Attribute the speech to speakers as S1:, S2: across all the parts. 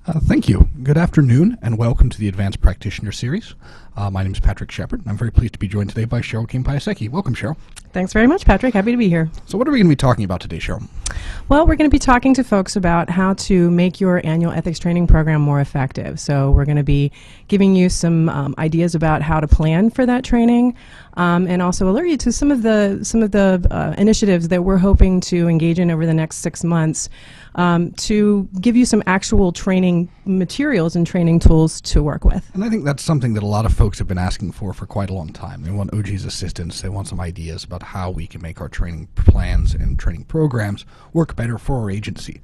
S1: Thank you. Good afternoon, and welcome to the Advanced Practitioner Series. My name is Patrick Shepard, and I'm very pleased to be joined today by Cheryl Kim-Piasecki. Welcome, Cheryl.
S2: Thanks very much, Patrick. Happy to be here.
S1: So what are we going to be talking about today, Cheryl?
S2: Well, we're going to be talking to folks about how to make your annual ethics training program more effective. So we're going to be giving you some ideas about how to plan for that training, and also alert you to some of the initiatives that we're hoping to engage in over the next 6 months to give you some actual training materials and training tools to work with.
S1: And I think that's something that a lot of folks have been asking for quite a long time. They want OG's assistance. They want some ideas about how we can make our training plans and training programs work better for our agency.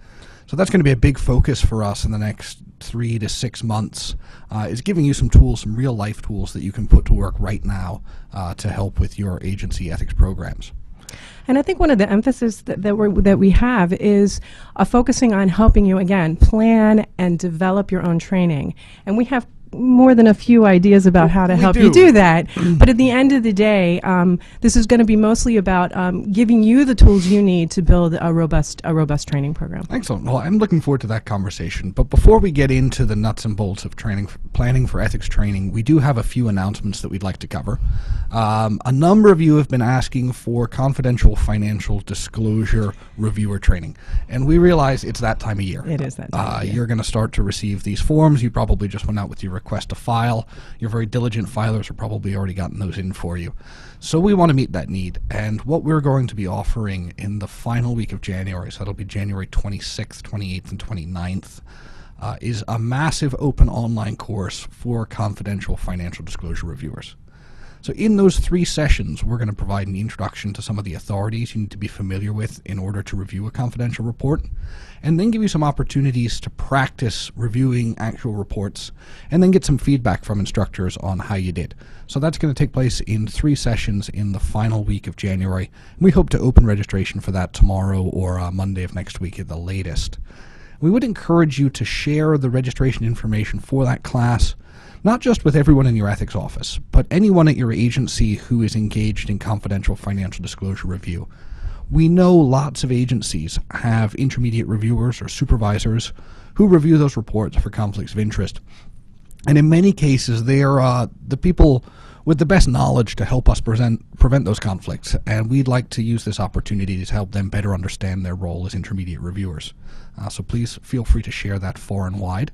S1: So that's going to be a big focus for us in the next 3 to 6 months, is giving you some tools, some real life tools that you can put to work right now to help with your agency ethics programs.
S2: And I think one of the emphasis that we have is focusing on helping you, again, plan and develop your own training. And we have more than a few ideas about how to help you do that. But at the end of the day, this is going to be mostly about giving you the tools you need to build a robust training program.
S1: Excellent. Well, I'm looking forward to that conversation. But before we get into the nuts and bolts of planning for ethics training, we do have a few announcements that we'd like to cover. A number of you have been asking for confidential financial disclosure reviewer training, and we realize it's that time of year.
S2: It is that time of year.
S1: You're going to start to receive these forms. You probably just went out with your request to file. Your very diligent filers are probably already gotten those in for you. So we want to meet that need, and what we're going to be offering in the final week of January, so that'll be January 26th, 28th, and 29th, is a massive open online course for confidential financial disclosure reviewers. So in those 3 sessions, we're going to provide an introduction to some of the authorities you need to be familiar with in order to review a confidential report, and then give you some opportunities to practice reviewing actual reports, and then get some feedback from instructors on how you did. So that's going to take place in 3 sessions in the final week of January. We hope to open registration for that tomorrow or Monday of next week at the latest. We would encourage you to share the registration information for that class, not just with everyone in your ethics office, but anyone at your agency who is engaged in confidential financial disclosure review. We know lots of agencies have intermediate reviewers or supervisors who review those reports for conflicts of interest. And in many cases, they are the people with the best knowledge to help us prevent those conflicts. And we'd like to use this opportunity to help them better understand their role as intermediate reviewers. So please feel free to share that far and wide.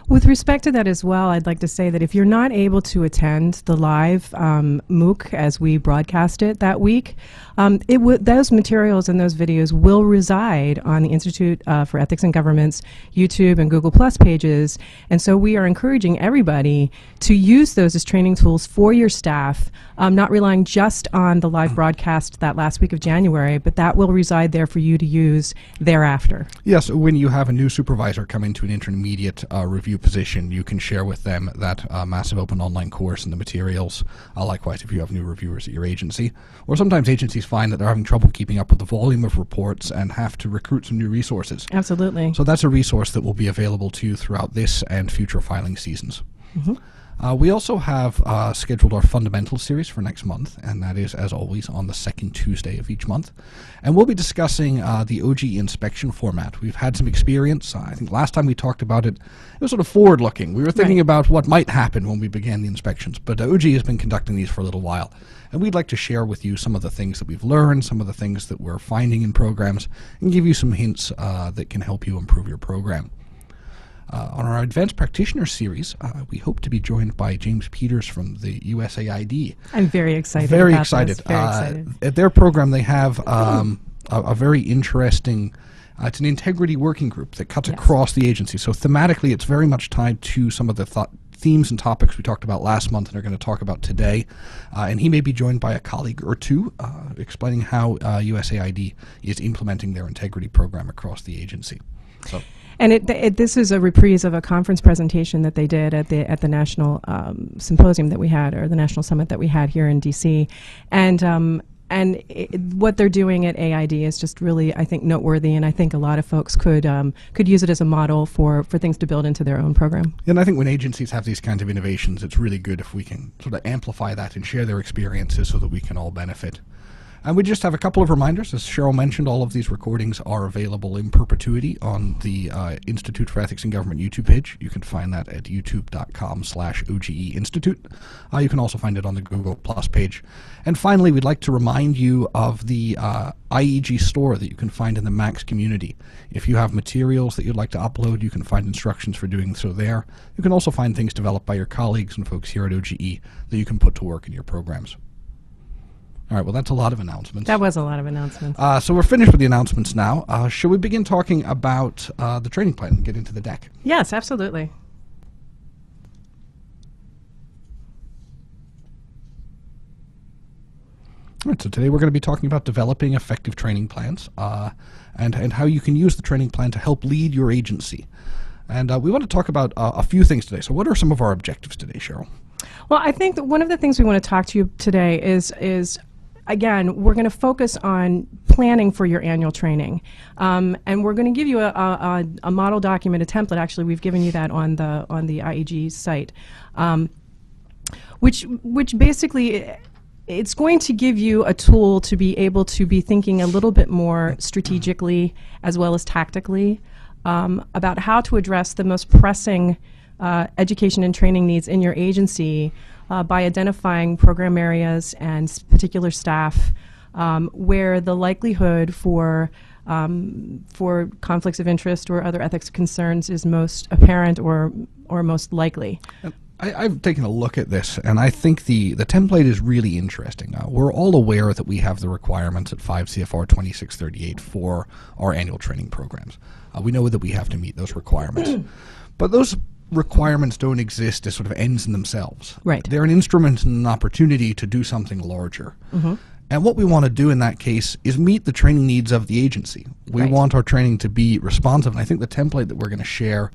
S2: With respect to that as well, I'd like to say that if you're not able to attend the live MOOC as we broadcast it that week, those materials and those videos will reside on the Institute for Ethics and Government's YouTube and Google Plus pages. And so we are encouraging everybody to use those as training tools for your staff, not relying just on the live broadcast that last week of January, but that will reside there for you to use thereafter.
S1: Yes, when you have a new supervisor come into an intermediate review position, you can share with them that massive open online course and the materials. Likewise, if you have new reviewers at your agency, or sometimes agencies find that they're having trouble keeping up with the volume of reports and have to recruit some new resources.
S2: Absolutely.
S1: So that's a resource that will be available to you throughout this and future filing seasons.
S2: Mm-hmm.
S1: We also have scheduled our Fundamentals series for next month, and that is, as always, on the second Tuesday of each month. And we'll be discussing the OG inspection format. We've had some experience. I think last time we talked about it, it was sort of forward-looking. We were thinking about what might happen when we began the inspections, but OG has been conducting these for a little while. And we'd like to share with you some of the things that we've learned, some of the things that we're finding in programs, and give you some hints that can help you improve your program. On our Advanced Practitioner Series, we hope to be joined by James Peters from the USAID.
S2: I'm very excited.
S1: Very
S2: about
S1: excited.
S2: This. Very excited.
S1: At their program, they have a very interesting, it's an integrity working group that cuts across the agency. So thematically, it's very much tied to some of the themes and topics we talked about last month and are going to talk about today. And he may be joined by a colleague or two explaining how USAID is implementing their integrity program across the agency. So.
S2: And this is a reprise of a conference presentation that they did at the national symposium that we had, or the national summit that we had here in DC, and what they're doing at AID is just really, I think, noteworthy, and I think a lot of folks could use it as a model for things to build into their own program.
S1: And I think when agencies have these kinds of innovations, it's really good if we can sort of amplify that and share their experiences so that we can all benefit. And we just have a couple of reminders. As Cheryl mentioned, all of these recordings are available in perpetuity on the Institute for Ethics in Government YouTube page. You can find that at youtube.com/OGE Institute. You can also find it on the Google Plus page. And finally, we'd like to remind you of the IEG store that you can find in the Max community. If you have materials that you'd like to upload, you can find instructions for doing so there. You can also find things developed by your colleagues and folks here at OGE that you can put to work in your programs. All right, well, that's a lot of announcements.
S2: That was a lot of announcements.
S1: So we're finished with the announcements now. Shall we begin talking about the training plan and get into the deck?
S2: Yes, absolutely.
S1: All right, so today we're going to be talking about developing effective training plans and how you can use the training plan to help lead your agency. And we want to talk about a few things today. So what are some of our objectives today, Cheryl?
S2: Well, I think that one of the things we want to talk to you today is again, we're going to focus on planning for your annual training. And we're going to give you a model document, a template. Actually, we've given you that on the IEG site, which basically it's going to give you a tool to be able to be thinking a little bit more strategically as well as tactically about how to address the most pressing education and training needs in your agency by identifying program areas and particular staff where the likelihood for conflicts of interest or other ethics concerns is most apparent or most likely.
S1: I've taken a look at this, and I think the template is really interesting. We're all aware that we have the requirements at 5 CFR 2638 for our annual training programs. We know that we have to meet those requirements. But those requirements don't exist as sort of ends in themselves.
S2: Right.
S1: They're an instrument and an opportunity to do something larger. Mm-hmm. And what we want to do in that case is meet the training needs of the agency. We want our training to be responsive, and I think the template that we're going to share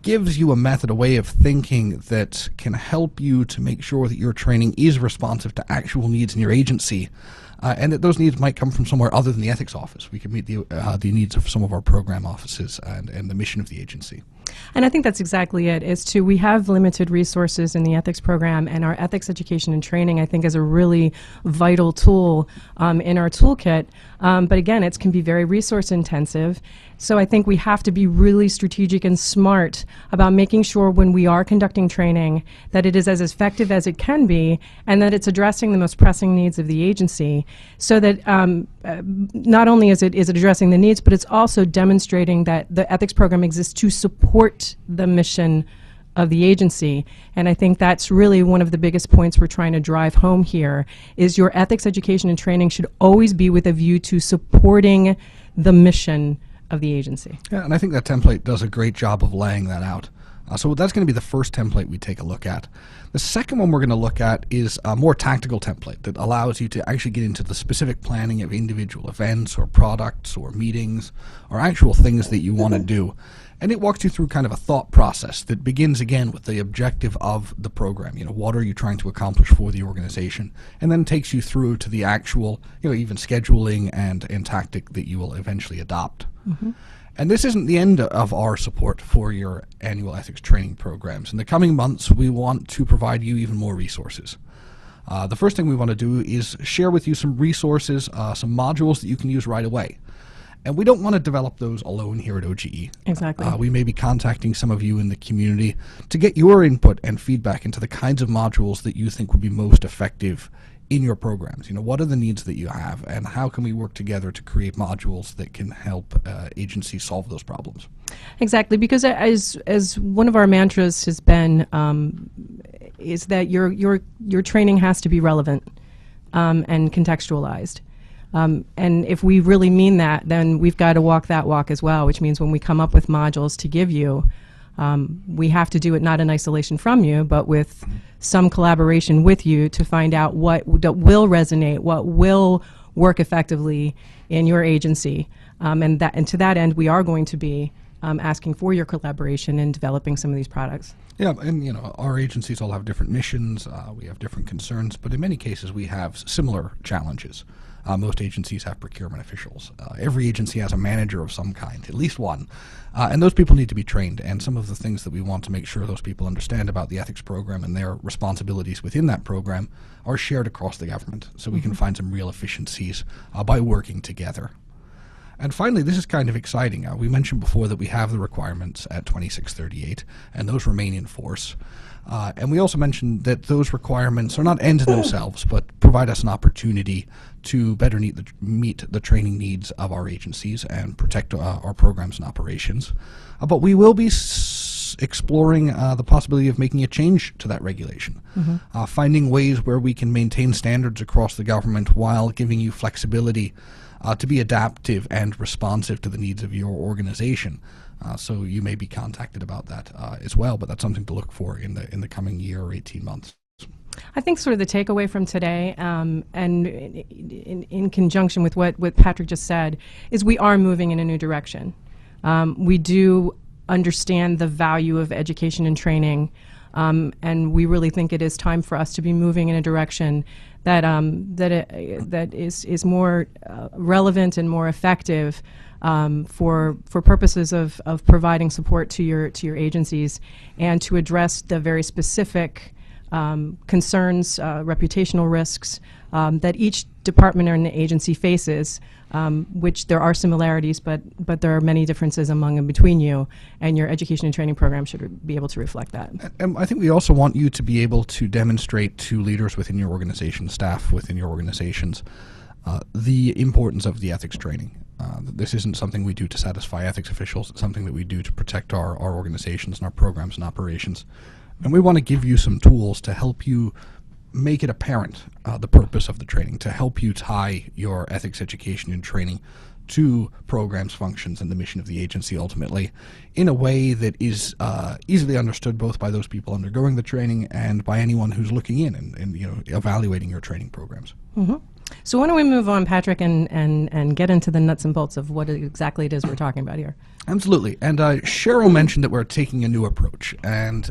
S1: gives you a method, a way of thinking that can help you to make sure that your training is responsive to actual needs in your agency, and that those needs might come from somewhere other than the ethics office. We can meet the needs of some of our program offices and the mission of the agency.
S2: And I think that's exactly it, we have limited resources in the ethics program, and our ethics education and training, I think, is a really vital tool in our toolkit. But again, it can be very resource intensive. So I think we have to be really strategic and smart about making sure when we are conducting training that it is as effective as it can be and that it's addressing the most pressing needs of the agency, so that not only is it addressing the needs, but it's also demonstrating that the ethics program exists to support the mission of the agency. And I think that's really one of the biggest points we're trying to drive home here, is your ethics education and training should always be with a view to supporting the mission of the agency.
S1: Yeah, and I think that template does a great job of laying that out. So that's going to be the first template we take a look at. The second one we're going to look at is a more tactical template that allows you to actually get into the specific planning of individual events or products or meetings or actual things that you want to do. And it walks you through kind of a thought process that begins again with the objective of the program. You know, what are you trying to accomplish for the organization? And then takes you through to the actual, even scheduling and tactic that you will eventually adopt. Mm-hmm. And this isn't the end of our support for your annual ethics training programs. In the coming months, we want to provide you even more resources. The first thing we want to do is share with you some resources, some modules that you can use right away. And we don't want to develop those alone here at OGE.
S2: Exactly.
S1: We may be contacting some of you in the community to get your input and feedback into the kinds of modules that you think would be most effective in your programs. What are the needs that you have, and how can we work together to create modules that can help agencies solve those problems? Exactly,
S2: because as one of our mantras has been, is that your training has to be relevant and contextualized. And if we really mean that, then we've got to walk that walk as well, which means when we come up with modules to give you, we have to do it not in isolation from you, but with some collaboration with you to find out what will resonate, what will work effectively in your agency. And to that end, we are going to be asking for your collaboration in developing some of these products.
S1: Yeah, and our agencies all have different missions, we have different concerns, but in many cases we have similar challenges. Most agencies have procurement officials. Every agency has a manager of some kind, at least one. And those people need to be trained. And some of the things that we want to make sure those people understand about the ethics program and their responsibilities within that program are shared across the government, so we can find some real efficiencies by working together. And finally, this is kind of exciting. We mentioned before that we have the requirements at 2638, and those remain in force. And we also mentioned that those requirements are not ends in themselves, but provide us an opportunity to better meet the training needs of our agencies and protect our programs and operations. But we will be exploring the possibility of making a change to that regulation, finding ways where we can maintain standards across the government while giving you flexibility to be adaptive and responsive to the needs of your organization. So you may be contacted about that as well, but that's something to look for in the coming year or 18 months.
S2: I think sort of the takeaway from today, and in conjunction with what Patrick just said, is we are moving in a new direction. We do understand the value of education and training, and we really think it is time for us to be moving in a direction that that is more relevant and more effective for purposes of providing support to your agencies and to address the very specific concerns, reputational risks that each department or agency faces, which there are similarities, but there are many differences among and between you, and your education and training program should be able to reflect that.
S1: And I think we also want you to be able to demonstrate to leaders within your organization, staff within your organizations, the importance of the ethics training. This isn't something we do to satisfy ethics officials. It's something that we do to protect our organizations and our programs and operations. And we want to give you some tools to help you make it apparent the purpose of the training, to help you tie your ethics education and training to programs, functions, and the mission of the agency ultimately in a way that is easily understood both by those people undergoing the training and by anyone who's looking in and evaluating your training programs.
S2: So why don't we move on, Patrick, and get into the nuts and bolts of what exactly it is we're talking about here.
S1: Absolutely. And Cheryl mentioned that we're taking a new approach. And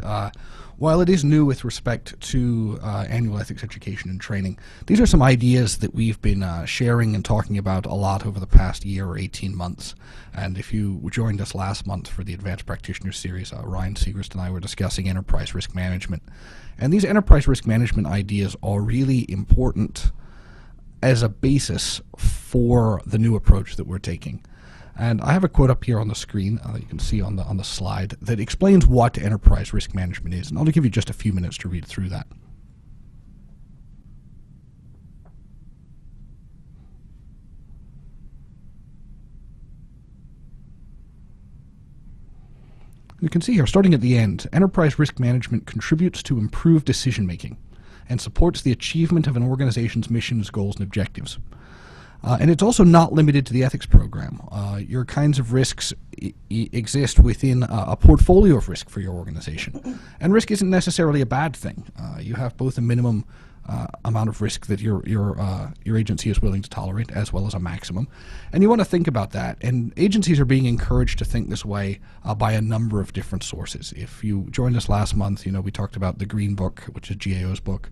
S1: while it is new with respect to annual ethics education and training, these are some ideas that we've been sharing and talking about a lot over the past year or 18 months. And if you joined us last month for the Advanced Practitioner Series, Ryan Segrist and I were discussing enterprise risk management. And these enterprise risk management ideas are really important as a basis for the new approach that we're taking. And I have a quote up here on the screen you can see on the slide that explains what enterprise risk management is, and I'll give you just a few minutes to read through that. You can see here, starting at the end, enterprise risk management contributes to improved decision making and supports the achievement of an organization's missions, goals, and objectives. And it's also not limited to the ethics program. Your kinds of risks exist within a portfolio of risk for your organization. And risk isn't necessarily a bad thing. You have both a minimum amount of risk that your agency is willing to tolerate, as well as a maximum. And you want to think about that. And agencies are being encouraged to think this way by a number of different sources. If you joined us last month, we talked about the Green Book, which is GAO's book.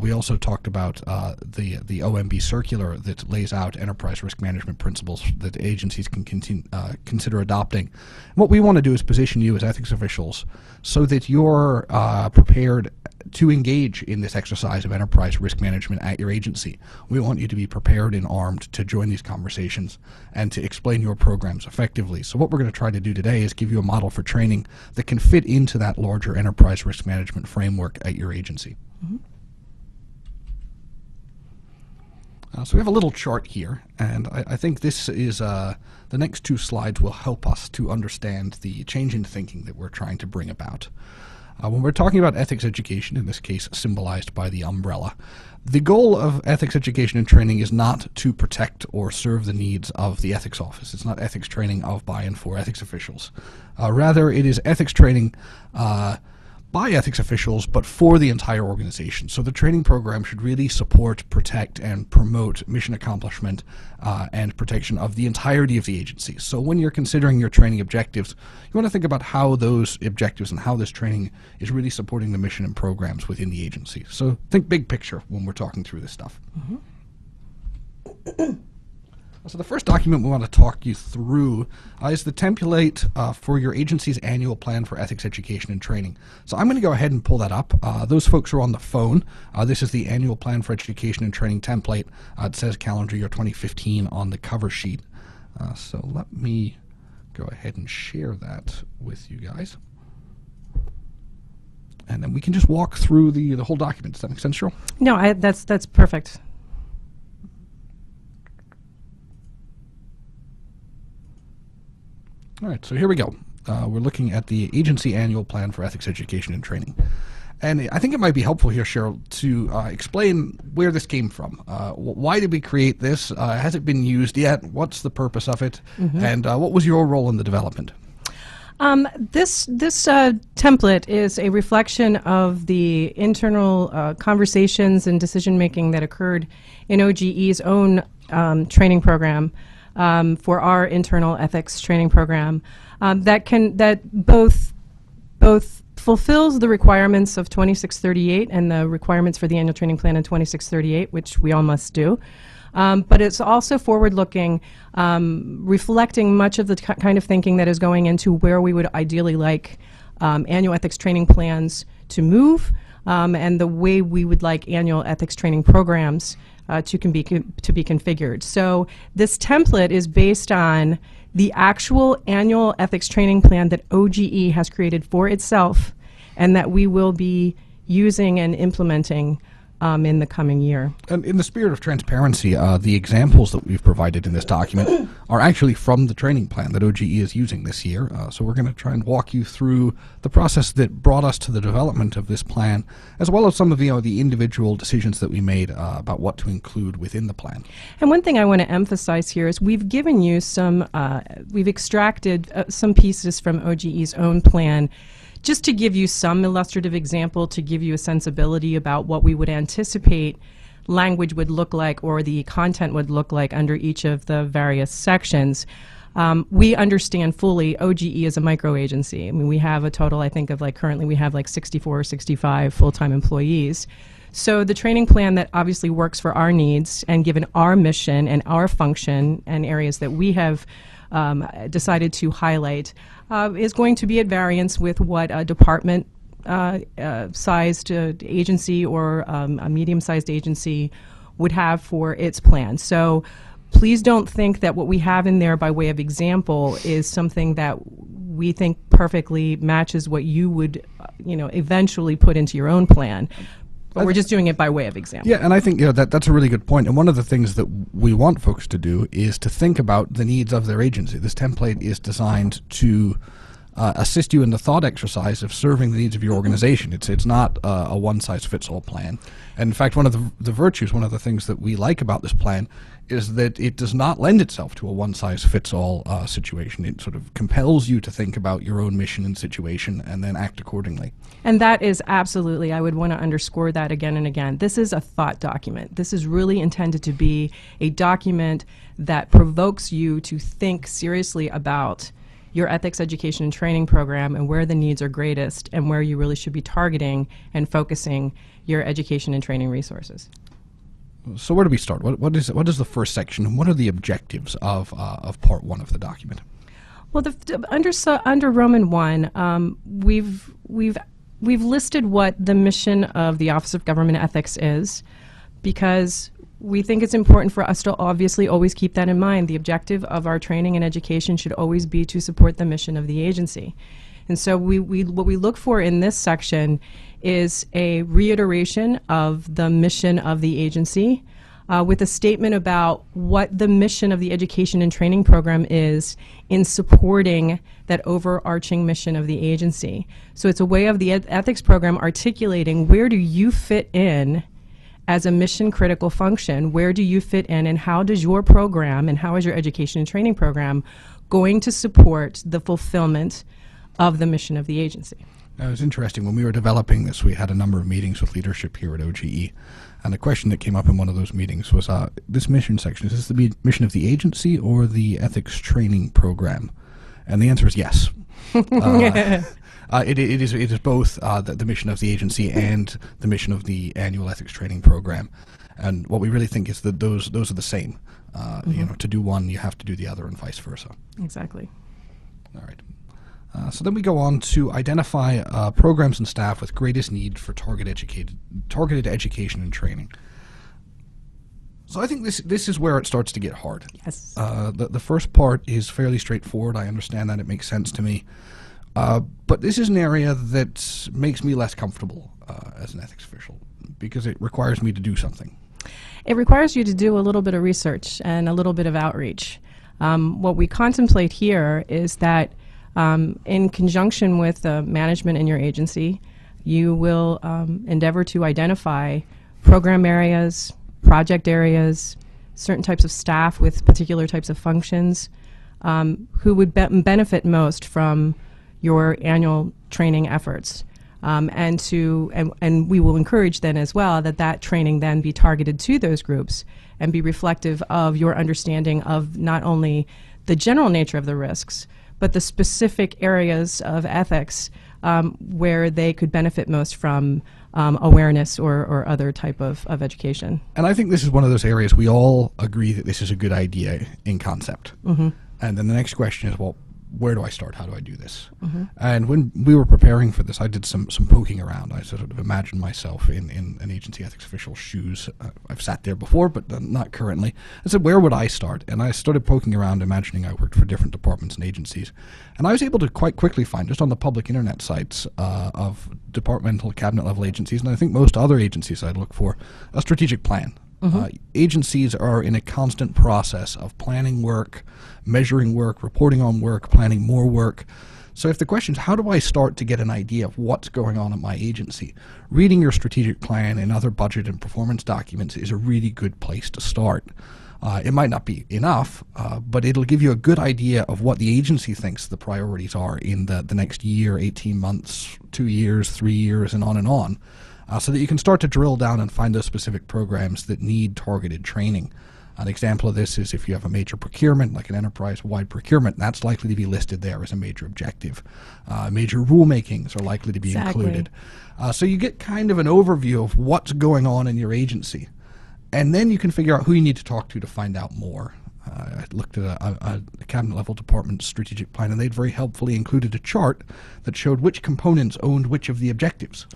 S1: We also talked about the OMB circular that lays out enterprise risk management principles that agencies can consider adopting. And what we want to do is position you as ethics officials so that you're prepared to engage in this exercise of enterprise risk management at your agency. We want you to be prepared and armed to join these conversations and to explain your programs effectively. So what we're going to try to do today is give you a model for training that can fit into that larger enterprise risk management framework at your agency. So we have a little chart here, and I think this is the next two slides will help us to understand the change in thinking that we're trying to bring about. When we're talking about ethics education, in this case symbolized by the umbrella, the goal of ethics education and training is not to protect or serve the needs of the ethics office. It's not ethics training of, by, and for ethics officials. Rather, it is ethics training by ethics officials, but for the entire organization. So the training program should really support, protect, and promote mission accomplishment and protection of the entirety of the agency. So when you're considering your training objectives, you want to think about how those objectives and how this training is really supporting the mission and programs within the agency. So think big picture when we're talking through this stuff. So the first document we want to talk you through is the template for your agency's annual plan for ethics education and training. So I'm going to go ahead and pull that up. Those folks are on the phone. This is the annual plan for education and training template. It says calendar year 2015 on the cover sheet. So let me go ahead and share that with you guys. And then we can just walk through the whole document. Does that make sense, Cheryl?
S2: No, that's perfect.
S1: All right, so here we go. We're looking at the agency annual plan for ethics education and training. And I think it might be helpful here, Cheryl, to explain where this came from. Why did we create this? Has it been used yet? What's the purpose of it? And what was your role in the development?
S2: This template is a reflection of the internal conversations and decision-making that occurred in OGE's own training program. For our internal ethics training program, that both fulfills the requirements of 2638 and the requirements for the annual training plan in 2638, which we all must do. But it's also forward-looking, reflecting much of the kind of thinking that is going into where we would ideally like annual ethics training plans to move, and the way we would like annual ethics training programs to be configured. So this template is based on the actual annual ethics training plan that OGE has created for itself and that we will be using and implementing in the coming year.
S1: And in the spirit of transparency, the examples that we've provided in this document are actually from the training plan that OGE is using this year. So we're going to try and walk you through the process that brought us to the development of this plan, as well as some of the individual decisions that we made about what to include within the plan.
S2: And one thing I want to emphasize here is we've given you some, we've extracted some pieces from OGE's own plan just to give you some illustrative example, to give you a sensibility about what we would anticipate language would look like or the content would look like under each of the various sections. We understand fully OGE is a micro agency. I mean, we have a total, I think, of currently we have 64 or 65 full-time employees. So the training plan that obviously works for our needs and given our mission and our function and areas that we have decided to highlight is going to be at variance with what a department sized agency or a medium-sized agency would have for its plan. So please don't think that what we have in there by way of example is something that we think perfectly matches what you would eventually put into your own plan. But we're just doing it by way of example.
S1: Yeah, and I think that's a really good point. And one of the things that we want folks to do is to think about the needs of their agency. This template is designed to assist you in the thought exercise of serving the needs of your organization. It's not a one-size-fits-all plan. And in fact, one of the virtues, one of the things that we like about this plan is that it does not lend itself to a one-size-fits-all situation. It sort of compels you to think about your own mission and situation and then act accordingly.
S2: And that is absolutely, I would want to underscore that again and again. This is a thought document. This is really intended to be a document that provokes you to think seriously about your ethics education and training program and where the needs are greatest and where you really should be targeting and focusing your education and training resources.
S1: So where do we start? What is the first section, and what are the objectives of part one of the document?
S2: Well, under Roman 1, we've listed what the mission of the Office of Government Ethics is, because we think it's important for us to obviously always keep that in mind. The objective of our training and education should always be to support the mission of the agency. And so what we look for in this section is a reiteration of the mission of the agency with a statement about what the mission of the education and training program is in supporting that overarching mission of the agency. So it's a way of the ethics program articulating where do you fit in as a mission critical function, where do you fit in, and how does your program and how is your education and training program going to support the fulfillment of the mission of the agency.
S1: It was interesting. When we were developing this, we had a number of meetings with leadership here at OGE. And the question that came up in one of those meetings was, this mission section, is this the mission of the agency or the ethics training program? And the answer is yes. It is both the mission of the agency and the mission of the annual ethics training program. And what we really think is that those are the same. To do one, you have to do the other, and vice versa.
S2: Exactly.
S1: All right. So then we go on to identify programs and staff with greatest need for targeted education and training. So I think this is where it starts to get hard.
S2: Yes.
S1: The first part is fairly straightforward. I understand that. It makes sense to me. But this is an area that makes me less comfortable as an ethics official because it requires me to do something.
S2: It requires you to do a little bit of research and a little bit of outreach. What we contemplate here is that in conjunction with management in your agency, you will endeavor to identify program areas, project areas, certain types of staff with particular types of functions who would benefit most from your annual training efforts. And we will encourage then as well that training then be targeted to those groups and be reflective of your understanding of not only the general nature of the risks, but the specific areas of ethics where they could benefit most from awareness or other type of education.
S1: And I think this is one of those areas we all agree that this is a good idea in concept. Mm-hmm. And then the next question is, well, where do I start? How do I do this? Mm-hmm. And when we were preparing for this, I did some poking around. I sort of imagined myself in an agency ethics official's shoes. I've sat there before, but not currently. I said, where would I start? And I started poking around, imagining I worked for different departments and agencies. And I was able to quite quickly find, just on the public internet sites of departmental cabinet level agencies, and I think most other agencies I'd look for, a strategic plan. Mm-hmm. Agencies are in a constant process of planning work, measuring work, reporting on work, planning more work. So if the question is, how do I start to get an idea of what's going on at my agency? Reading your strategic plan and other budget and performance documents is a really good place to start. It might not be enough, but it'll give you a good idea of what the agency thinks the priorities are in the next year, 18 months, 2 years, 3 years, and on. So that you can start to drill down and find those specific programs that need targeted training. An example of this is if you have a major procurement, like an enterprise-wide procurement, that's likely to be listed there as a major objective. Major rulemakings are likely to be included. So you get kind of an overview of what's going on in your agency. And then you can figure out who you need to talk to find out more. I looked at a cabinet-level department strategic plan, and they'd very helpfully included a chart that showed which components owned which of the objectives.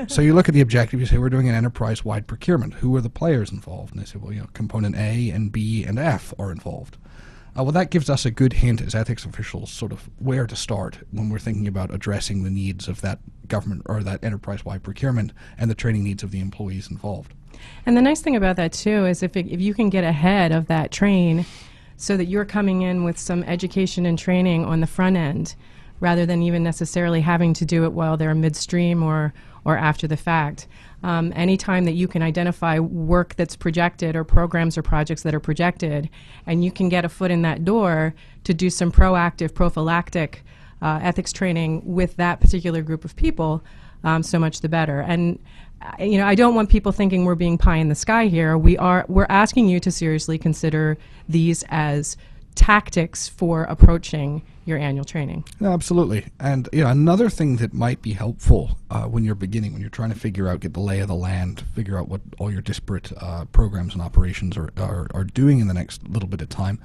S1: So you look at the objective, you say, we're doing an enterprise-wide procurement. Who are the players involved? And they say, well, component A and B and F are involved. Well, that gives us a good hint as ethics officials sort of where to start when we're thinking about addressing the needs of that government or that enterprise-wide procurement and the training needs of the employees involved.
S2: And the nice thing about that, too, is if you can get ahead of that train so that you're coming in with some education and training on the front end rather than even necessarily having to do it while they're midstream or after the fact. Anytime that you can identify work that's projected or programs or projects that are projected and you can get a foot in that door to do some proactive, prophylactic ethics training with that particular group of people, so much the better. And I don't want people thinking we're being pie in the sky here. We're asking you to seriously consider these as tactics for approaching your annual training.
S1: No, absolutely. And another thing that might be helpful when you're beginning, when you're trying to figure out, get the lay of the land, figure out what all your disparate programs and operations are doing in the next little bit of time,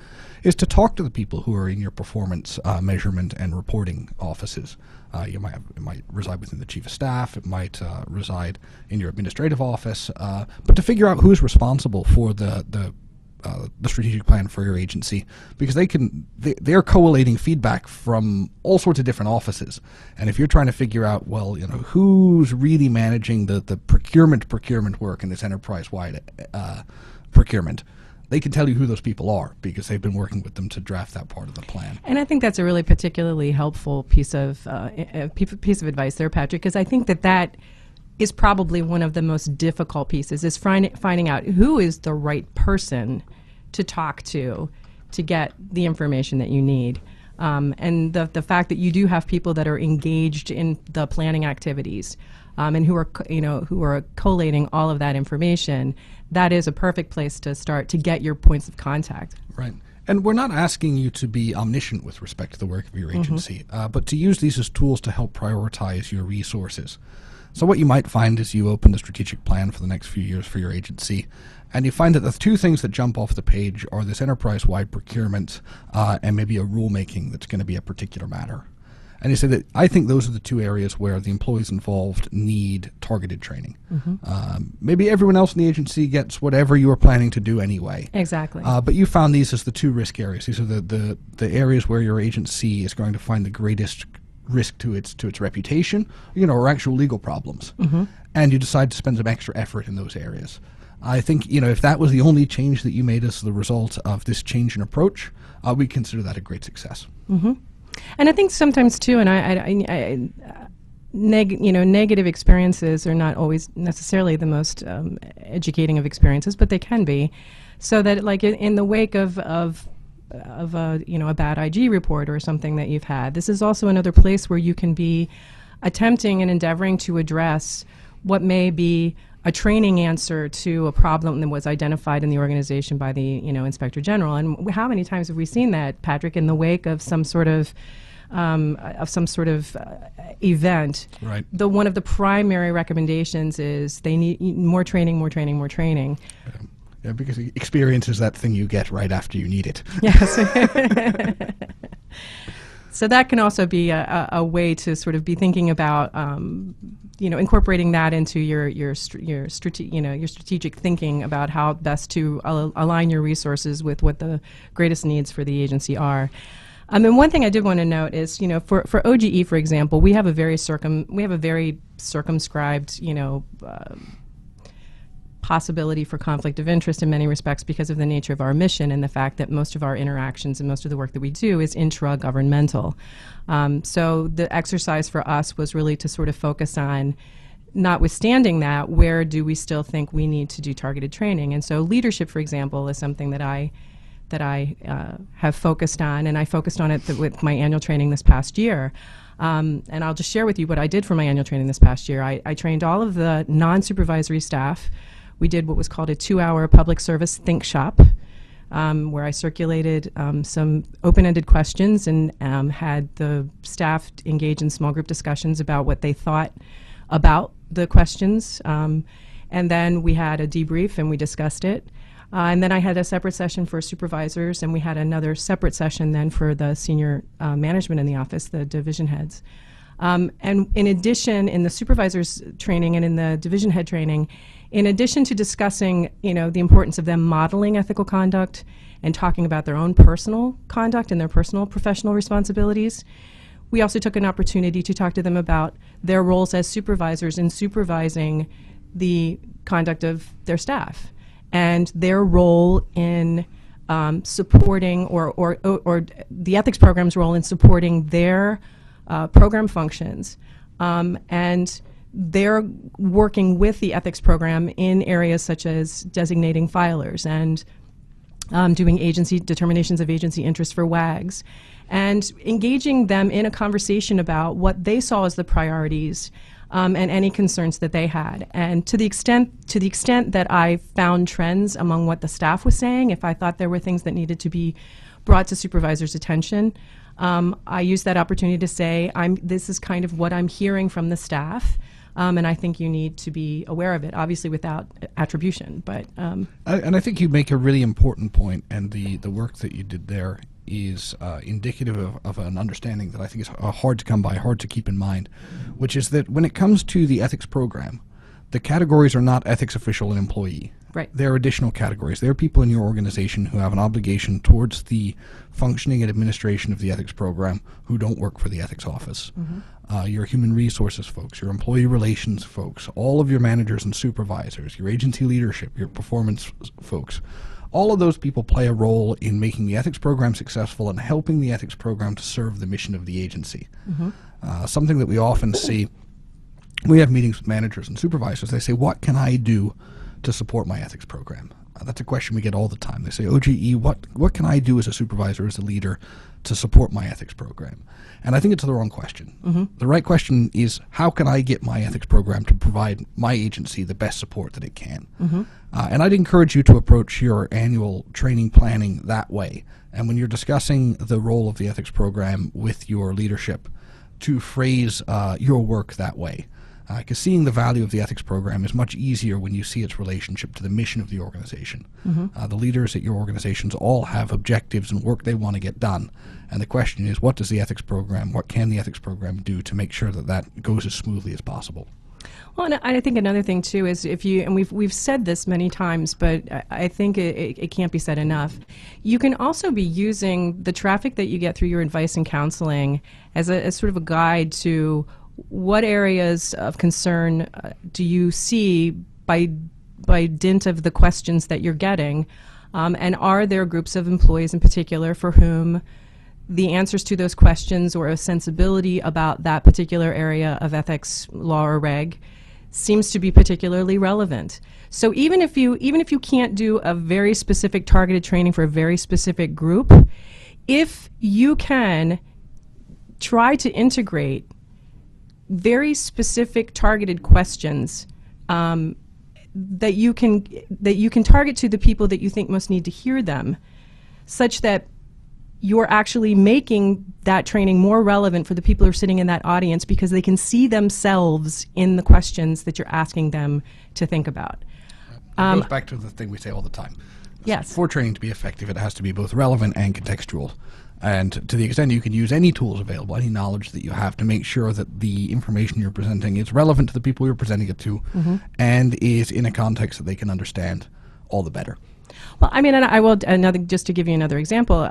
S1: is to talk to the people who are in your performance measurement and reporting offices. It might reside within the chief of staff. It might reside in your administrative office. But to figure out who's responsible for the strategic plan for your agency, because they're collating feedback from all sorts of different offices. And if you're trying to figure out, well, who's really managing the procurement work in this enterprise-wide procurement, they can tell you who those people are because they've been working with them to draft that part of the plan.
S2: And I think that's a really particularly helpful piece of advice there, Patrick, because I think that is probably one of the most difficult pieces, is finding out who is the right person to talk to get the information that you need. And the fact that you do have people that are engaged in the planning activities and who are collating all of that information, that is a perfect place to start to get your points of contact.
S1: Right. And we're not asking you to be omniscient with respect to the work of your agency, but to use these as tools to help prioritize your resources. So what you might find is you open the strategic plan for the next few years for your agency, and you find that the two things that jump off the page are this enterprise-wide procurement and maybe a rulemaking that's going to be a particular matter. And you say that I think those are the two areas where the employees involved need targeted training. Maybe everyone else in the agency gets whatever you were planning to do anyway.
S2: Exactly.
S1: But you found these as the two risk areas. These are the areas where your agency is going to find the greatest risk to its reputation, or actual legal problems. And you decide to spend some extra effort in those areas. I think, if that was the only change that you made as the result of this change in approach, we consider that a great success.
S2: And I think sometimes too, and negative experiences are not always necessarily the most educating of experiences, but they can be. So that, like in the wake of a bad IG report or something that you've had, this is also another place where you can be attempting and endeavoring to address what may be a training answer to a problem that was identified in the organization by the Inspector General. And how many times have we seen that, Patrick, in the wake of some sort of event?
S1: Right.
S2: One of the primary recommendations is they need more training, more training, more training.
S1: Yeah, because experience is that thing you get right after you need it.
S2: Yes. So that can also be a way to sort of be thinking about, incorporating that into your strategic thinking about how best to align your resources with what the greatest needs for the agency are. And one thing I did want to note is, for OGE, for example, we have a very circumscribed, possibility for conflict of interest in many respects because of the nature of our mission and the fact that most of our interactions and most of the work that we do is intra-governmental. So the exercise for us was really to sort of focus on, notwithstanding that, where do we still think we need to do targeted training? And so leadership, for example, is something that I have focused on, and I focused on it with my annual training this past year. And I'll just share with you what I did for my annual training this past year. I trained all of the non-supervisory staff. We did what was called a 2-hour public service think shop, where I circulated some open-ended questions and had the staff engage in small group discussions about what they thought about the questions. And then we had a debrief and we discussed it. And then I had a separate session for supervisors, and we had another separate session then for the senior management in the office, the division heads. And in addition, in the supervisors training and in the division head training, in addition to discussing, the importance of them modeling ethical conduct and talking about their own personal conduct and their personal professional responsibilities, we also took an opportunity to talk to them about their roles as supervisors in supervising the conduct of their staff and their role in supporting or the ethics program's role in supporting their program functions. And they're working with the ethics program in areas such as designating filers and doing agency determinations of agency interest for WAGs, and engaging them in a conversation about what they saw as the priorities and any concerns that they had. And to the extent that I found trends among what the staff was saying, if I thought there were things that needed to be brought to supervisors' attention, I used that opportunity to say, this is kind of what I'm hearing from the staff. And I think you need to be aware of it, obviously without attribution. But
S1: and I think you make a really important point, and the work that you did there is indicative of an understanding that I think is hard to come by, hard to keep in mind, which is that when it comes to the ethics program, the categories are not ethics official and employee.
S2: Right.
S1: There are additional categories. There are people in your organization who have an obligation towards the functioning and administration of the ethics program who don't work for the ethics office. Your human resources folks, your employee relations folks, all of your managers and supervisors, your agency leadership, your performance folks. All of those people play a role in making the ethics program successful and helping the ethics program to serve the mission of the agency. Something that we often see, we have meetings with managers and supervisors. They say, what can I do to support my ethics program? That's a question we get all the time. They say, OGE, what can I do as a supervisor, as a leader, to support my ethics program? And I think it's the wrong question. The right question is, how can I get my ethics program to provide my agency the best support that it can? And I'd encourage you to approach your annual training planning that way. And when you're discussing the role of the ethics program with your leadership, to phrase your work that way. Because seeing the value of the ethics program is much easier when you see its relationship to the mission of the organization. The leaders at your organizations all have objectives and work they want to get done. And the question is, what can the ethics program do to make sure that that goes as smoothly as possible?
S2: Well, and I think another thing too is and we've said this many times, but I think it can't be said enough. You can also be using the traffic that you get through your advice and counseling as sort of a guide to what areas of concern do you see by dint of the questions that you're getting, and are there groups of employees in particular for whom the answers to those questions or a sensibility about that particular area of ethics law or reg seems to be particularly relevant. So even if you can't do a very specific targeted training for a very specific group, if you can try to integrate very specific targeted questions that you can target to the people that you think most need to hear them, such that you're actually making that training more relevant for the people who are sitting in that audience because they can see themselves in the questions that you're asking them to think about.
S1: It goes back to the thing we say all the time.
S2: Yes.
S1: For training to be effective, it has to be both relevant and contextual. And to the extent you can use any tools available, any knowledge that you have to make sure that the information you're presenting is relevant to the people you're presenting it to and is in a context that they can understand, all the better.
S2: Well, I mean, and I will, just to give you another example,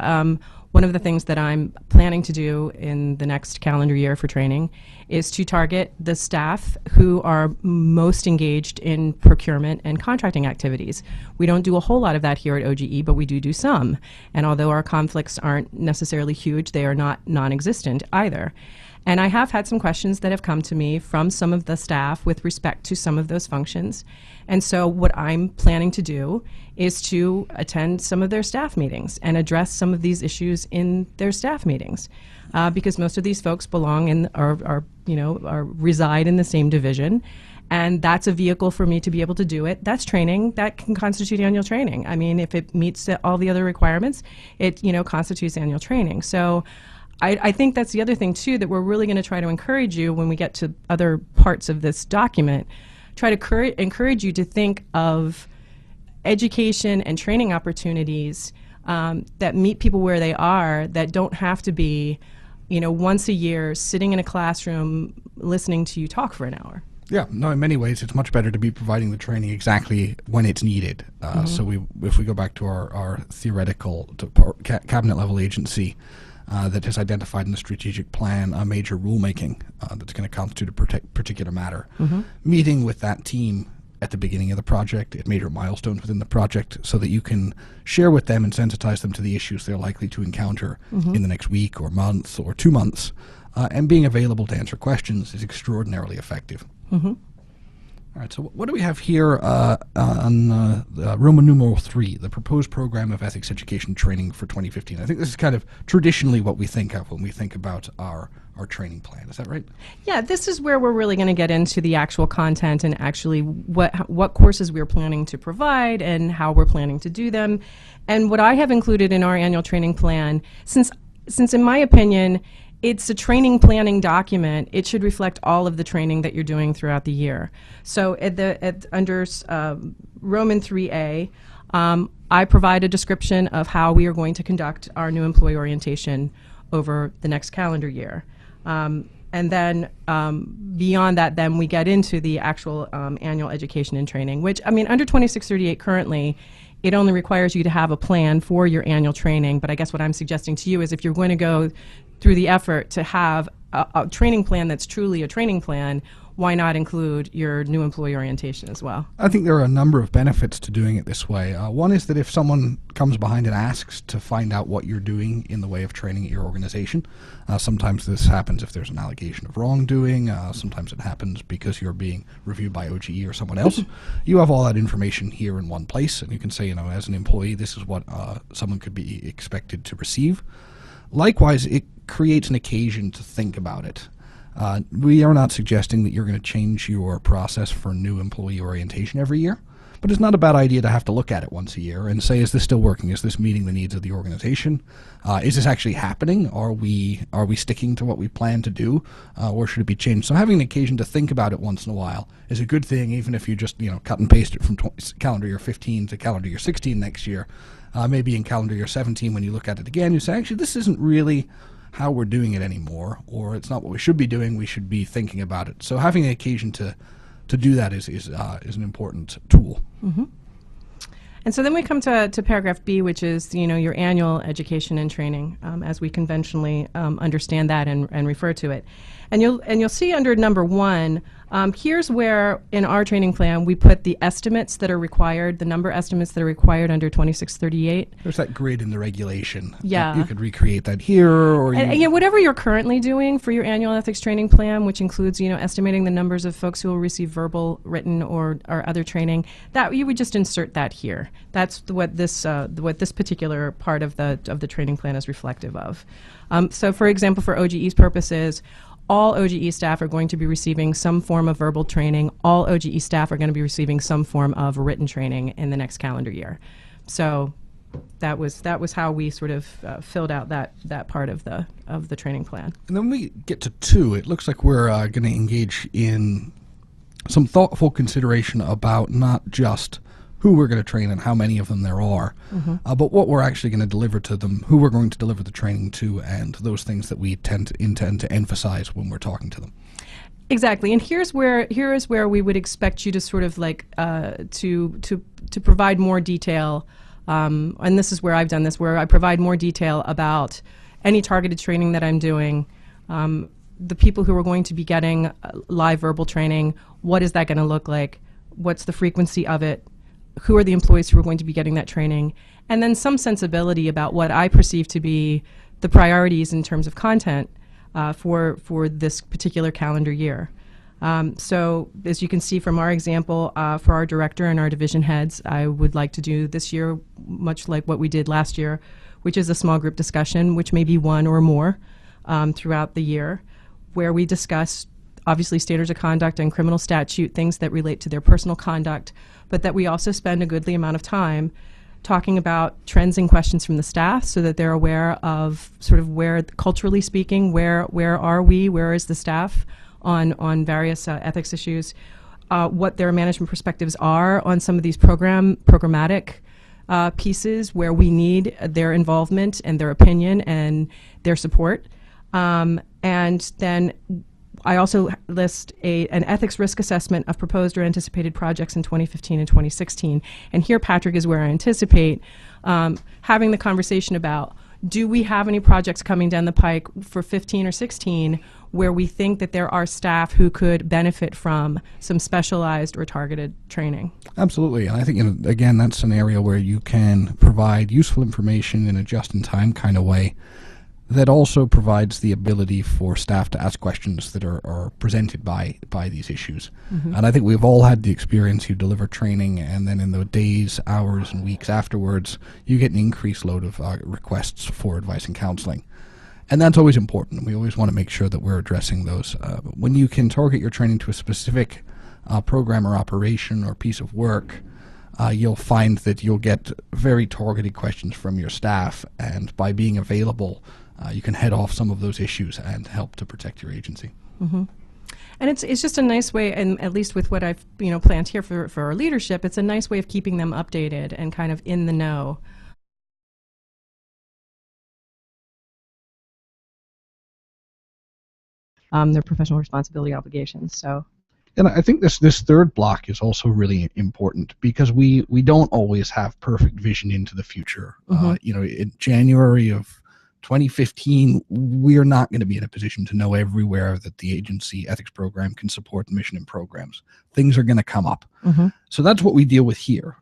S2: one of the things that I'm planning to do in the next calendar year for training is to target the staff who are most engaged in procurement and contracting activities. We don't do a whole lot of that here at OGE, but we do some. And although our conflicts aren't necessarily huge, they are not non-existent either. And I have had some questions that have come to me from some of the staff with respect to some of those functions. And so what I'm planning to do is to attend some of their staff meetings and address some of these issues in their staff meetings, because most of these folks belong in reside in the same division. And that's a vehicle for me to be able to do it. That's training. That can constitute annual training. I mean, if it meets all the other requirements, it constitutes annual training. So I think that's the other thing, too, that we're really going to try to encourage you when we get to other parts of this document, try to encourage you to think of education and training opportunities that meet people where they are, that don't have to be, once a year sitting in a classroom listening to you talk for an hour.
S1: Yeah, no, in many ways it's much better to be providing the training exactly when it's needed. So if we go back to our theoretical cabinet level agency, that has identified in the strategic plan a major rulemaking that's going to constitute a particular matter. Meeting with that team at the beginning of the project, at major milestones within the project, so that you can share with them and sensitize them to the issues they're likely to encounter in the next week or month or 2 months. And being available to answer questions is extraordinarily effective. All right, so what do we have here on Roman numeral 3, the proposed program of ethics education training for 2015? I think this is kind of traditionally what we think of when we think about our training plan. Is that right?
S2: Yeah, this is where we're really going to get into the actual content and actually what courses we're planning to provide and how we're planning to do them. And what I have included in our annual training plan, since in my opinion, it's a training planning document, it should reflect all of the training that you're doing throughout the year. So under Roman 3A, I provide a description of how we are going to conduct our new employee orientation over the next calendar year. And then beyond that, then we get into the actual annual education and training, which, I mean, under 2638 currently, it only requires you to have a plan for your annual training. But I guess what I'm suggesting to you is if you're going to go through the effort to have a training plan that's truly a training plan, why not include your new employee orientation as well?
S1: I think there are a number of benefits to doing it this way. One is that if someone comes behind and asks to find out what you're doing in the way of training at your organization, sometimes this happens if there's an allegation of wrongdoing, sometimes it happens because you're being reviewed by OGE or someone else. You have all that information here in one place, and you can say, as an employee, this is what someone could be expected to receive. Likewise, it creates an occasion to think about it. We are not suggesting that you're going to change your process for new employee orientation every year, but it's not a bad idea to have to look at it once a year and say, is this still working? Is this meeting the needs of the organization? Is this actually happening? Are we sticking to what we plan to do, or should it be changed? So having an occasion to think about it once in a while is a good thing, even if you just cut and paste it from calendar year 15 to calendar year 16 next year. Maybe in calendar year 17, when you look at it again, you say, actually, this isn't really how we're doing it anymore, or it's not what we should be doing. We should be thinking about it. So having an occasion to do that is an important tool.
S2: Mm-hmm. And so then we come to paragraph B, which is your annual education and training, as we conventionally understand that and refer to it. And you'll see under number 1, here's where in our training plan we put the estimates that are required, the number estimates that are required under 2638.
S1: There's that grid in the regulation.
S2: Yeah.
S1: You could recreate that here, or
S2: whatever you're currently doing for your annual ethics training plan, which includes estimating the numbers of folks who will receive verbal, written, or other training, that you would just insert that here. That's what this particular part of the training plan is reflective of. So, for example, for OGE's purposes, all OGE staff are going to be receiving some form of verbal training. All OGE staff are going to be receiving some form of written training in the next calendar year. So that was how we sort of filled out that part of the training plan.
S1: And then we get to 2. It looks like we're going to engage in some thoughtful consideration about not just who we're going to train and how many of them there are, but what we're actually going to deliver to them, who we're going to deliver the training to, and those things that we intend to emphasize when we're talking to them.
S2: Exactly, and here is where we would expect you to sort of like to provide more detail, and this is where I've done this, where I provide more detail about any targeted training that I'm doing, the people who are going to be getting live verbal training. What is that going to look like? What's the frequency of it? Who are the employees who are going to be getting that training? And then some sensibility about what I perceive to be the priorities in terms of content for this particular calendar year. So as you can see from our example, for our director and our division heads, I would like to do this year much like what we did last year, which is a small group discussion, which may be 1 or more throughout the year, where we discuss obviously standards of conduct and criminal statute, things that relate to their personal conduct, but that we also spend a goodly amount of time talking about trends and questions from the staff so that they're aware of sort of where, culturally speaking, where are we, where is the staff on various ethics issues, what their management perspectives are on some of these programmatic pieces where we need their involvement and their opinion and their support. And then I also list an ethics risk assessment of proposed or anticipated projects in 2015 and 2016. And here, Patrick, is where I anticipate having the conversation about, do we have any projects coming down the pike for 15 or 16 where we think that there are staff who could benefit from some specialized or targeted training?
S1: Absolutely. And I think, again, that's an area where you can provide useful information in a just-in-time kind of way that also provides the ability for staff to ask questions that are presented by these issues. And I think we've all had the experience. You deliver training, and then in the days, hours, and weeks afterwards, you get an increased load of requests for advice and counseling. And that's always important. We always want to make sure that we're addressing those. When you can target your training to a specific program or operation or piece of work, you'll find that you'll get very targeted questions from your staff, and by being available, you can head off some of those issues and help to protect your agency.
S2: And it's just a nice way, and at least with what I've planned here for our leadership, it's a nice way of keeping them updated and kind of in the know. Their professional responsibility obligations. So.
S1: And I think this third block is also really important because we don't always have perfect vision into the future. In January of 2015, we're not going to be in a position to know everywhere that the agency ethics program can support the mission and programs. Things are going to come up. So that's what we deal with here.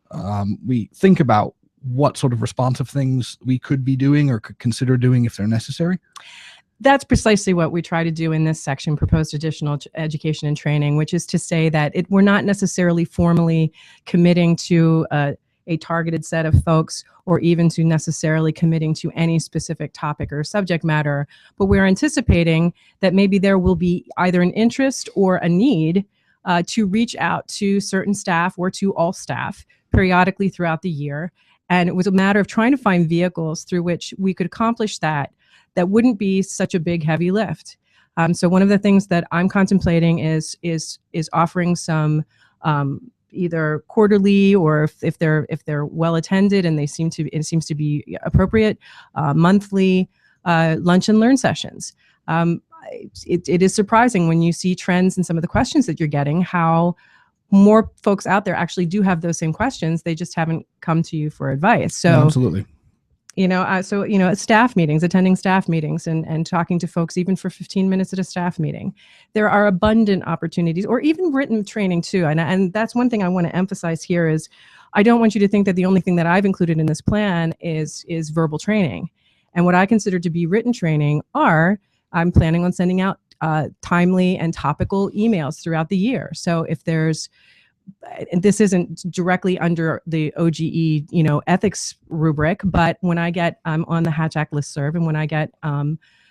S1: We think about what sort of responsive things we could be doing or could consider doing if they're necessary.
S2: That's precisely what we try to do in this section, proposed additional education and training, which is to say that we're not necessarily formally committing to a targeted set of folks or even to necessarily committing to any specific topic or subject matter, but we're anticipating that maybe there will be either an interest or a need to reach out to certain staff or to all staff periodically throughout the year. And it was a matter of trying to find vehicles through which we could accomplish that wouldn't be such a big, heavy lift. So one of the things that I'm contemplating is offering some either quarterly, or if they're well attended and it seems to be appropriate, monthly lunch and learn sessions. It is surprising when you see trends in some of the questions that you're getting, how more folks out there actually do have those same questions. They just haven't come to you for advice. So
S1: yeah, absolutely.
S2: Staff meetings, attending staff meetings and talking to folks even for 15 minutes at a staff meeting. There are abundant opportunities, or even written training too. And that's one thing I want to emphasize here is I don't want you to think that the only thing that I've included in this plan is verbal training. And what I consider to be written training I'm planning on sending out timely and topical emails throughout the year. So if there's, and this isn't directly under the OGE, ethics rubric, but when I get on the Hatch Act listserv and when I get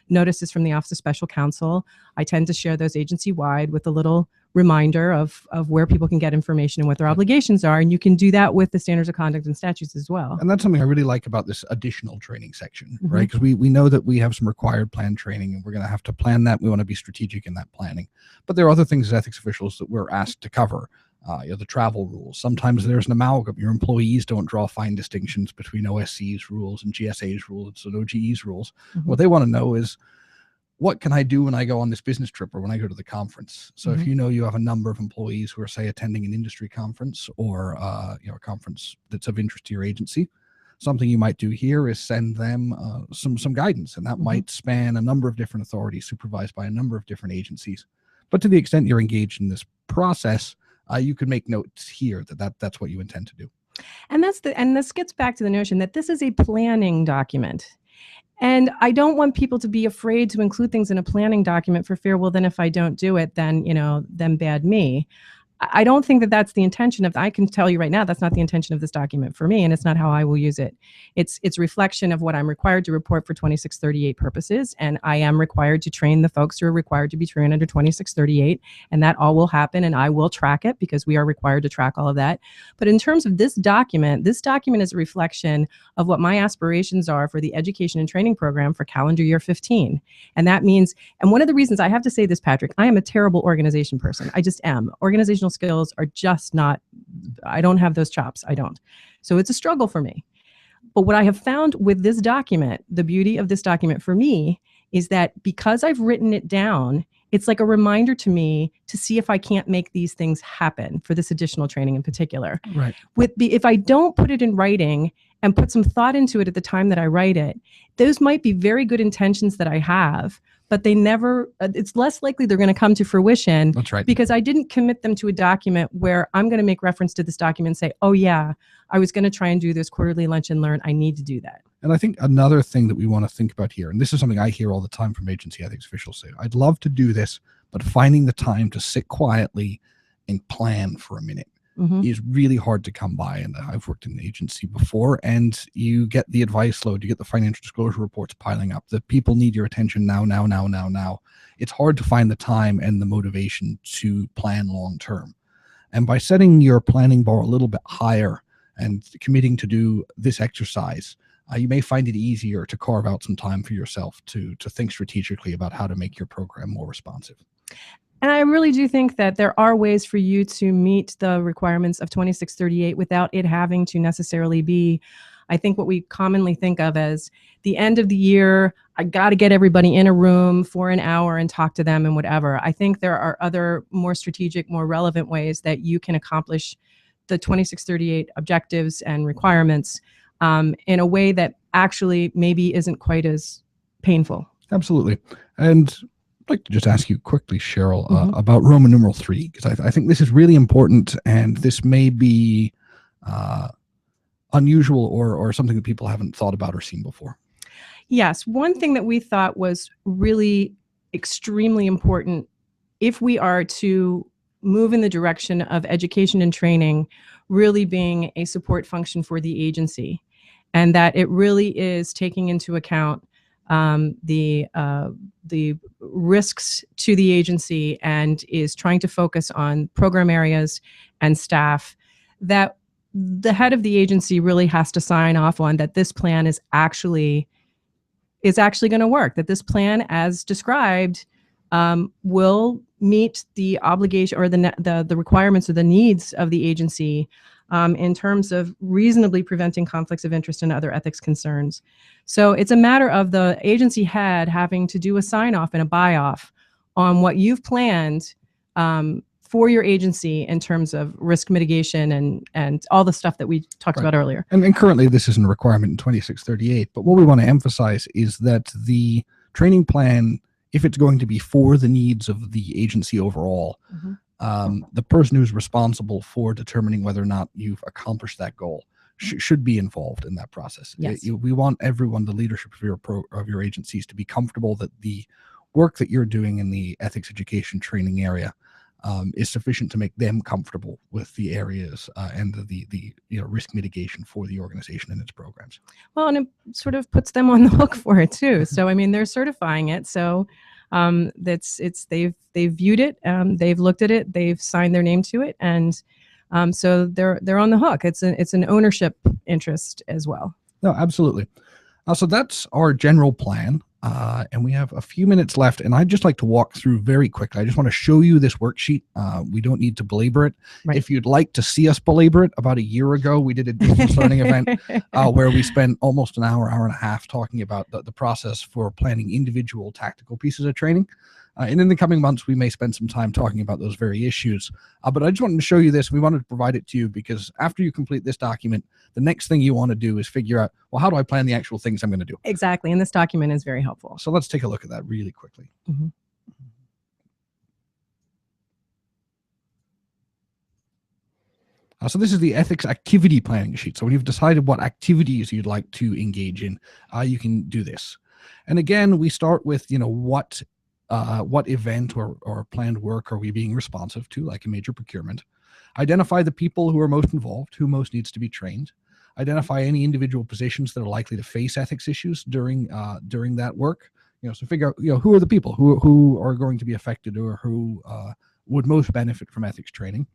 S2: notices from the Office of Special Counsel, I tend to share those agency-wide with a little reminder of where people can get information and what their obligations are. And you can do that with the standards of conduct and statutes as well.
S1: And that's something I really like about this additional training section, right? Because we know that we have some required plan training and we're going to have to plan that. We want to be strategic in that planning. But there are other things as ethics officials that we're asked to cover. The travel rules. Sometimes there's an amalgam. Your employees don't draw fine distinctions between OSC's rules and GSA's rules and OGE's rules. What they want to know is, what can I do when I go on this business trip or when I go to the conference? So if you have a number of employees who are, say, attending an industry conference or a conference that's of interest to your agency, something you might do here is send them some guidance, and that might span a number of different authorities supervised by a number of different agencies. But to the extent you're engaged in this process, you could make notes here that's what you intend to do.
S2: And this gets back to the notion that this is a planning document. And I don't want people to be afraid to include things in a planning document for fear, well, then if I don't do it, then bad me. I don't think that that's the intention of, I can tell you right now, that's not the intention of this document for me, and it's not how I will use it. It's reflection of what I'm required to report for 2638 purposes, and I am required to train the folks who are required to be trained under 2638, and that all will happen, and I will track it because we are required to track all of that. But in terms of this document is a reflection of what my aspirations are for the education and training program for calendar year 15. And that means, and one of the reasons I have to say this, Patrick, I am a terrible organization person. I just am. Organizational skills are just not, I don't have those chops. I don't. So it's a struggle for me. But what I have found with this document, the beauty of this document for me is that because I've written it down, it's like a reminder to me to see if I can't make these things happen for this additional training in particular.
S1: Right.
S2: If I don't put it in writing and put some thought into it at the time that I write it, those might be very good intentions that I have, but they never, it's less likely they're going to come to fruition.
S1: That's right.
S2: Because I didn't commit them to a document where I'm going to make reference to this document and say, oh yeah, I was going to try and do this quarterly lunch and learn. I need to do that.
S1: And I think another thing that we want to think about here, and this is something I hear all the time from agency ethics officials say, I'd love to do this, but finding the time to sit quietly and plan for a minute is really hard to come by. And I've worked in an agency before, and you get the advice load, you get the financial disclosure reports piling up, that people need your attention now. It's hard to find the time and the motivation to plan long term. And by setting your planning bar a little bit higher and committing to do this exercise, you may find it easier to carve out some time for yourself to think strategically about how to make your program more responsive.
S2: And I really do think that there are ways for you to meet the requirements of 2638 without it having to necessarily be, I think, what we commonly think of as the end of the year. I got to get everybody in a room for an hour and talk to them and whatever. I think there are other more strategic, more relevant ways that you can accomplish the 2638 objectives and requirements in a way that actually maybe isn't quite as painful.
S1: Absolutely. And I'd like to just ask you quickly, Cheryl, about Roman numeral 3, because I think this is really important, and this may be unusual or something that people haven't thought about or seen before.
S2: Yes, one thing that we thought was really extremely important if we are to move in the direction of education and training really being a support function for the agency, and that it really is taking into account the risks to the agency and is trying to focus on program areas and staff, that the head of the agency really has to sign off on that this plan is actually going to work, that this plan as described will meet the obligation or the requirements or the needs of the agency in terms of reasonably preventing conflicts of interest and other ethics concerns. So it's a matter of the agency head having to do a sign off and a buy off on what you've planned for your agency in terms of risk mitigation and all the stuff that we talked about earlier.
S1: And currently this isn't a requirement in 2638, but what we want to emphasize is that the training plan, if it's going to be for the needs of the agency overall, the person who's responsible for determining whether or not you've accomplished that goal should be involved in that process.
S2: Yes.
S1: We want everyone, the leadership of your agencies, to be comfortable that the work that you're doing in the ethics education training area is sufficient to make them comfortable with the areas and the risk mitigation for the organization and its programs.
S2: Well, and it sort of puts them on the hook for it too. So I mean, they're certifying it, so they've viewed it, they've looked at it, they've signed their name to it, and so they're on the hook. It's an ownership interest as well.
S1: No, absolutely. So that's our general plan. And we have a few minutes left, and I'd just like to walk through very quickly. I just want to show you this worksheet. We don't need to belabor it.
S2: Right.
S1: If you'd like to see us belabor it, about a year ago, we did a distance learning event where we spent almost an hour and a half talking about the process for planning individual tactical pieces of training. And in the coming months, we may spend some time talking about those very issues. But I just wanted to show you this. We wanted to provide it to you because after you complete this document, the next thing you want to do is figure out, well, how do I plan the actual things I'm going to do?
S2: Exactly. And this document is very helpful.
S1: So let's take a look at that really quickly. So this is the ethics activity planning sheet. So when you've decided what activities you'd like to engage in, you can do this. And again, we start with, what event or planned work are we being responsive to, like a major procurement. Identify the people who are most involved, who most needs to be trained. Identify any individual positions that are likely to face ethics issues during that work. So figure out, who are the people who are going to be affected or who would most benefit from ethics training.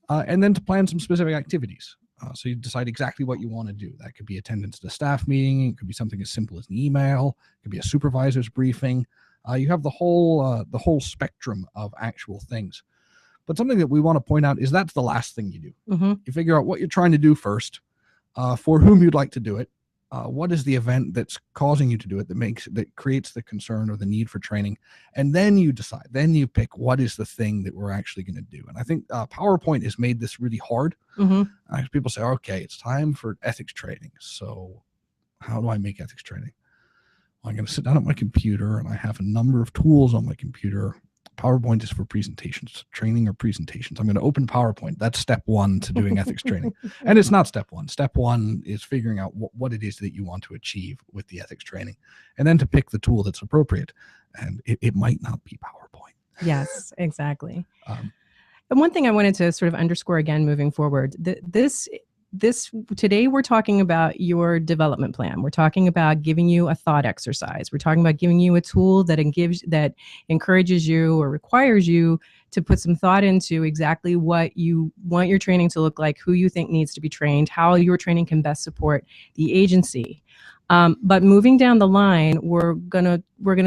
S1: And then to plan some specific activities. So you decide exactly what you want to do. That could be attendance at a staff meeting. It could be something as simple as an email. It could be a supervisor's briefing. You have the whole spectrum of actual things. But something that we want to point out is that's the last thing you do. You figure out what you're trying to do first, for whom you'd like to do it, what is the event that's causing you to do it that creates the concern or the need for training, and then you decide. Then you pick what is the thing that we're actually going to do. And I think PowerPoint has made this really hard. People say, okay, it's time for ethics training. So how do I make ethics training? I'm going to sit down at my computer and I have a number of tools on my computer. PowerPoint is for presentations, training or presentations. I'm going to open PowerPoint. That's step one to doing ethics training. And it's not step one. Step one is figuring out what it is that you want to achieve with the ethics training, and then to pick the tool that's appropriate. And it might not be PowerPoint.
S2: Yes, exactly. And one thing I wanted to sort of underscore again moving forward, today we're talking about your development plan. We're talking about giving you a thought exercise. We're talking about giving you a tool that encourages you or requires you to put some thought into exactly what you want your training to look like, who you think needs to be trained, how your training can best support the agency. But moving down the line, we're gonna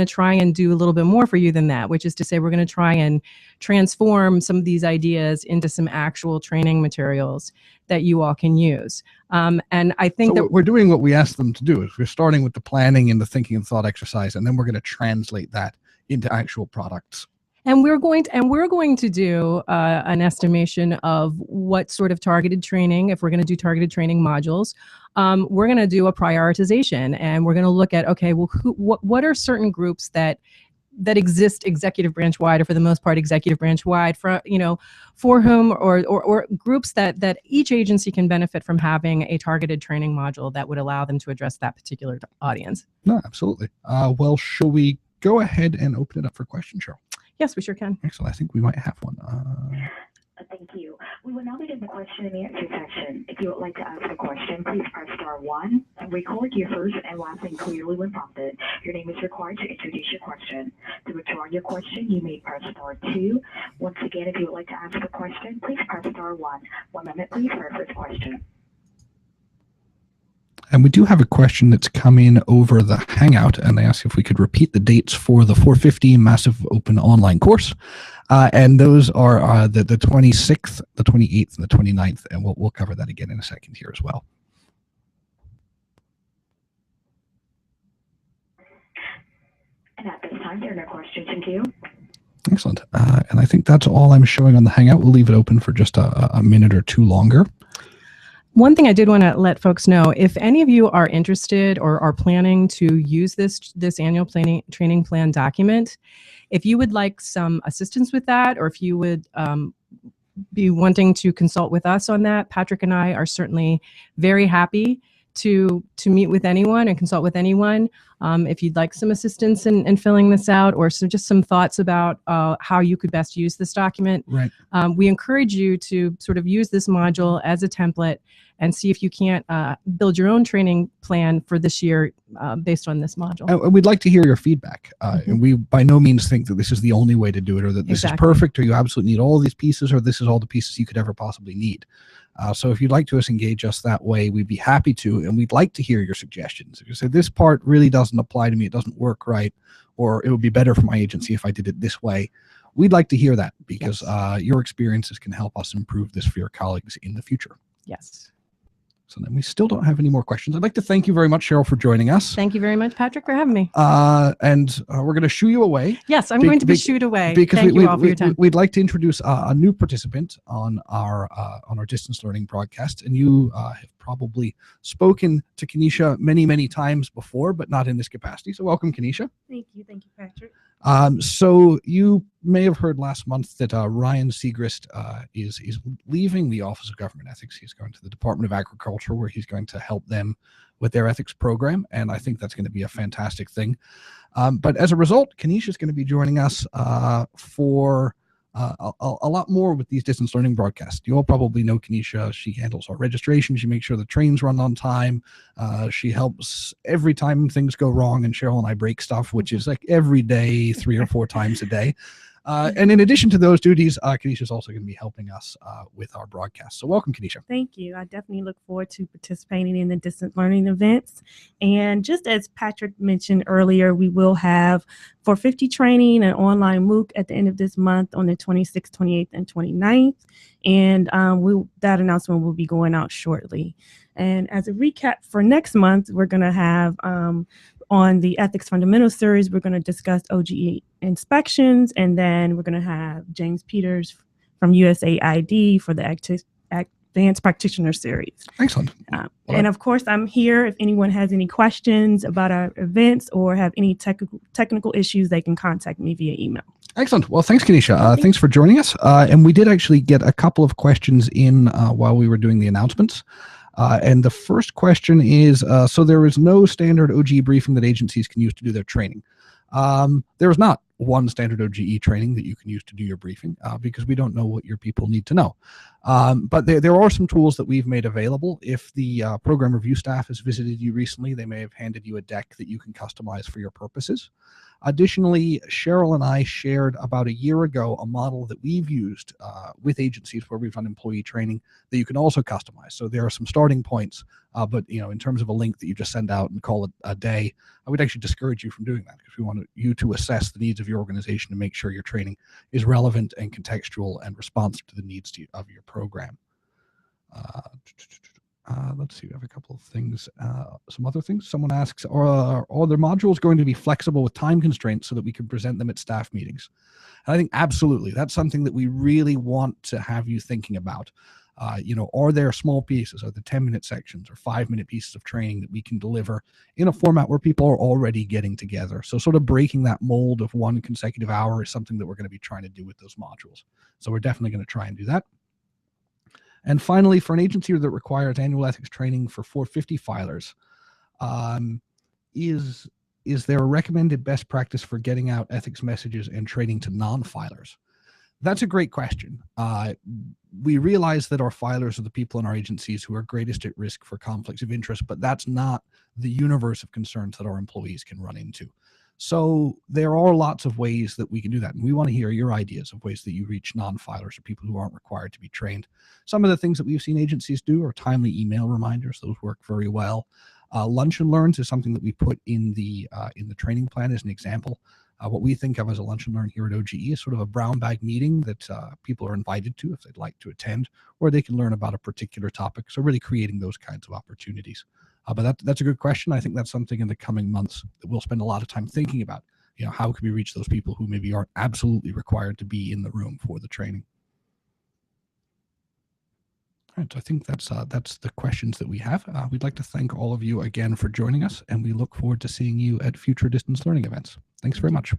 S2: try and do a little bit more for you than that, which is to say we're gonna try and transform some of these ideas into some actual training materials that you all can use. And I think that
S1: we're doing what we asked them to do. Is we're starting with the planning and the thinking and thought exercise, and then we're going to translate that into actual products.
S2: And we're going to do an estimation of what sort of targeted training, if we're going to do targeted training modules. We're going to do a prioritization, and we're going to look at, okay, well, what are certain groups that exist executive branch wide, or for the most part executive branch wide, for for whom, or groups that each agency can benefit from having a targeted training module that would allow them to address that particular audience.
S1: No, absolutely. Well, shall we go ahead and open it up for questions, Cheryl?
S2: Yes, we sure can.
S1: Excellent. I think we might have one.
S3: Thank you. We will now begin the question and answer section. If you would like to ask a question, please press *1 and record your first and last name clearly when prompted. Your name is required to introduce your question. To withdraw your question, you may press *2. Once again, if you would like to ask a question, please press *1. 1 moment, please, for our first question.
S1: And we do have a question that's come in over the Hangout, and they ask if we could repeat the dates for the 450 Massive Open Online course. And those are the 26th, the 28th, and the 29th, and we'll cover that again in a second here as well.
S3: And at this time, there are no questions in queue.
S1: Excellent. And I think that's all I'm showing on the Hangout. We'll leave it open for just a minute or two longer.
S2: One thing I did want to let folks know, if any of you are interested or are planning to use this annual training plan document, if you would like some assistance with that, or if you would be wanting to consult with us on that, Patrick and I are certainly very happy to meet with anyone and consult with anyone. If you'd like some assistance in filling this out, or just some thoughts about how you could best use this document,
S1: right.
S2: We encourage you to sort of use this module as a template and see if you can't build your own training plan for this year based on this module.
S1: And we'd like to hear your feedback. And we by no means think that this is the only way to do it, or that this is perfect, or you absolutely need all these pieces, or this is all the pieces you could ever possibly need. So if you'd like to engage us that way, we'd be happy to, and we'd like to hear your suggestions. If you say, this part really doesn't apply to me, it doesn't work right, or it would be better for my agency if I did it this way, we'd like to hear that, because your experiences can help us improve this for your colleagues in the future.
S2: Yes.
S1: So then we still don't have any more questions. I'd like to thank you very much, Cheryl, for joining us.
S2: Thank you very much, Patrick, for having me.
S1: And we're going to shoo you away.
S2: Yes, I'm going to be shooed away.
S1: Because
S2: thank you all for your time.
S1: We'd like to introduce a new participant on our distance learning broadcast. And you have probably spoken to Kenesha many, many times before, but not in this capacity. So welcome, Kenesha.
S4: Thank you, Patrick.
S1: So you may have heard last month that Ryan Segrist is leaving the Office of Government Ethics. He's going to the Department of Agriculture, where he's going to help them with their ethics program, and I think that's going to be a fantastic thing. But as a result, Kenesha is going to be joining us for a lot more with these distance learning broadcasts. You all probably know Kenesha. She handles our registration. She makes sure the trains run on time. She helps every time things go wrong, and Cheryl and I break stuff, which is like every day, 3 or 4 times a day. And in addition to those duties, Kenesha is also going to be helping us with our broadcast. So welcome, Kenesha.
S4: Thank you. I definitely look forward to participating in the distance learning events. And just as Patrick mentioned earlier, we will have 450 training and online MOOC at the end of this month on the 26th, 28th, and 29th. And that announcement will be going out shortly. And as a recap for next month, we're going to have on the Ethics Fundamentals series, we're going to discuss OGE inspections, and then we're going to have James Peters from USAID for the Advanced Practitioner Series.
S1: Excellent.
S4: And of course, I'm here if anyone has any questions about our events or have any technical issues, they can contact me via email.
S1: Excellent. Well, thanks, Kenesha. Thanks for joining us. And we did actually get a couple of questions in while we were doing the announcements. And the first question is, so there is no standard OGE briefing that agencies can use to do their training. There is not one standard OGE training that you can use to do your briefing because we don't know what your people need to know. But there are some tools that we've made available. If the program review staff has visited you recently, they may have handed you a deck that you can customize for your purposes. Additionally, Cheryl and I shared about a year ago a model that we've used with agencies where we've done employee training that you can also customize. So there are some starting points, but in terms of a link that you just send out and call it a day, I would actually discourage you from doing that because we want you to assess the needs of your organization and make sure your training is relevant and contextual and responsive to the needs of your program. Let's see, we have a couple of things, some other things. Someone asks, are their modules going to be flexible with time constraints so that we can present them at staff meetings? And I think absolutely, that's something that we really want to have you thinking about. Are there small pieces, are the 10-minute sections or 5-minute pieces of training that we can deliver in a format where people are already getting together? So sort of breaking that mold of one consecutive hour is something that we're going to be trying to do with those modules. So we're definitely going to try and do that. And finally, for an agency that requires annual ethics training for 450 filers, is there a recommended best practice for getting out ethics messages and training to non-filers? That's a great question. We realize that our filers are the people in our agencies who are greatest at risk for conflicts of interest, but that's not the universe of concerns that our employees can run into. So there are lots of ways that we can do that. And we want to hear your ideas of ways that you reach non-filers or people who aren't required to be trained. Some of the things that we've seen agencies do are timely email reminders. Those work very well. Lunch and learns is something that we put in the training plan as an example. What we think of as a lunch and learn here at OGE is sort of a brown bag meeting that people are invited to if they'd like to attend, or they can learn about a particular topic. So really creating those kinds of opportunities. But that's a good question. I think that's something in the coming months that we'll spend a lot of time thinking about. How can we reach those people who maybe aren't absolutely required to be in the room for the training? All right, so I think that's the questions that we have. We'd like to thank all of you again for joining us, and we look forward to seeing you at future distance learning events. Thanks very much.